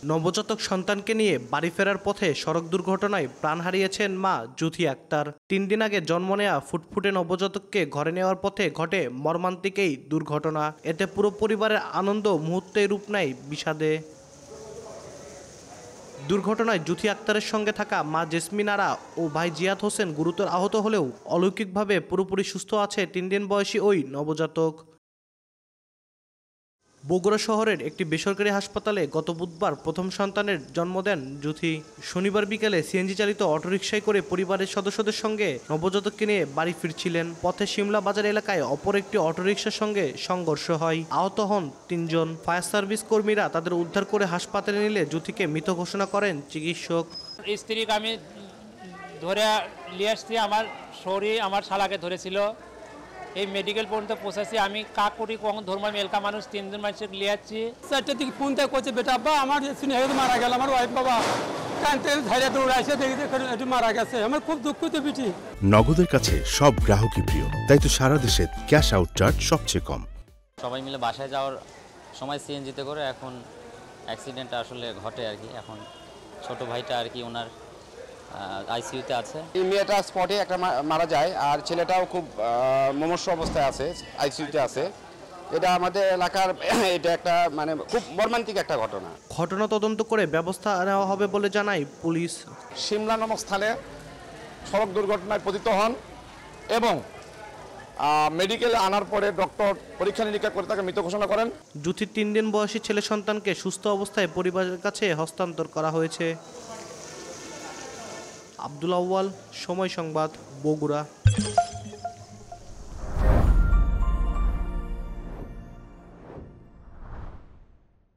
নবজাতক সন্তানকে নিয়ে বাড়ি ফেরার পথে সড়ক দুর্ঘটনায় প্রাণ হারিয়েছেন মা জুথি আক্তার। 3 দিন আগে জন্ম নেওয়া ফুটফুটে নবজাতককে ঘরে নেওয়ার পথে ঘটে মর্মান্তিক এই দুর্ঘটনা। এতে পুরো পরিবারের আনন্দ মুহূর্তে রূপ নেয় বিষাদে। দুর্ঘটনায় জুথি আক্তারের সঙ্গে থাকা মা জেসমিন আরা ও ভাই জিয়াদ হোসেন গুরুতর আহত হলেও অলৌকিকভাবে পুরোপুরি সুস্থ আছে 3 দিন বয়সী ওই নবজাতক। বগুড়া শহরের একটি বেসরকারি হাসপাতালে গত বুধবার প্রথম সন্তানের জন্ম দেন জুথি। শনিবার বিকেলে সিএনজি চালিত অটোরিকশায় করে পরিবারের সদস্যদের সঙ্গে নবজাতককে নিয়ে বাড়ি ফিরছিলেন। পথে শিমলা বাজার এলাকায় অপর একটি অটোরিকশার সঙ্গে সংঘর্ষ হয়। আহত হন 3 জন। ফায়ার সার্ভিস কর্মীরা তাদের উদ্ধার করে হাসপাতালে নিলে জুথিকে মৃত ঘোষণা করেন চিকিৎসক। স্ত্রীকে আমি ধরে নিয়ে আসছি, আমার শরীর আমার শালাকে ধরেছিল। এই মেডিকেল পর্যন্ত পৌঁছাচ্ছি, আমি কাক করি কখন ধর্ম আমি এলাকা মানুষ 3 জন মানুষকে নিয়ে যাচ্ছি। 4টে থেকে ফোন থেকে করছে, বেটা আব্বা আমার মারা গেল, আমার ওয়াইফ বাবা কানতে ধারে দৌড়াইছে, দেখি মারা গেছে। আমার খুব দুঃখিত বিটি। নগদের কাছে সব গ্রাহকই প্রিয়, তাই তো সারা দেশে ক্যাশ আউট চার্জ সবচেয়ে কম। সবাই মিলে বাসায় যাওয়ার সময় সিএনজিতে করে এখন অ্যাক্সিডেন্টটা আসলে ঘটে আর কি। এখন ছোট ভাইটা আর কি ওনার আইসিইউতে আছে। এই মেয়েটা স্পটে একটা মারা যায়, আর ছেলেটাও খুব মুমূর্ষ অবস্থায় আছে, আইসিইউতে আছে। এটা আমাদের এলাকার এটা একটা মানে খুব মর্মান্তিক একটা ঘটনা। ঘটনা তদন্ত করে ব্যবস্থা নেওয়া হবে বলে জানায় পুলিশ। শিমলা নামক স্থানে সড়ক দুর্ঘটনায় পতিত হন এবং মেডিকেলে আনার পরে ডক্টর পরীক্ষা নিরীক্ষা করে তাকে মৃত ঘোষণা করেন। জুথির 3 দিন বয়সী ছেলে সন্তানকে সুস্থ অবস্থায় পরিবারের কাছে হস্তান্তর করা হয়েছে। আব্দুল আউয়াল, সময় সংবাদ, বগুড়া।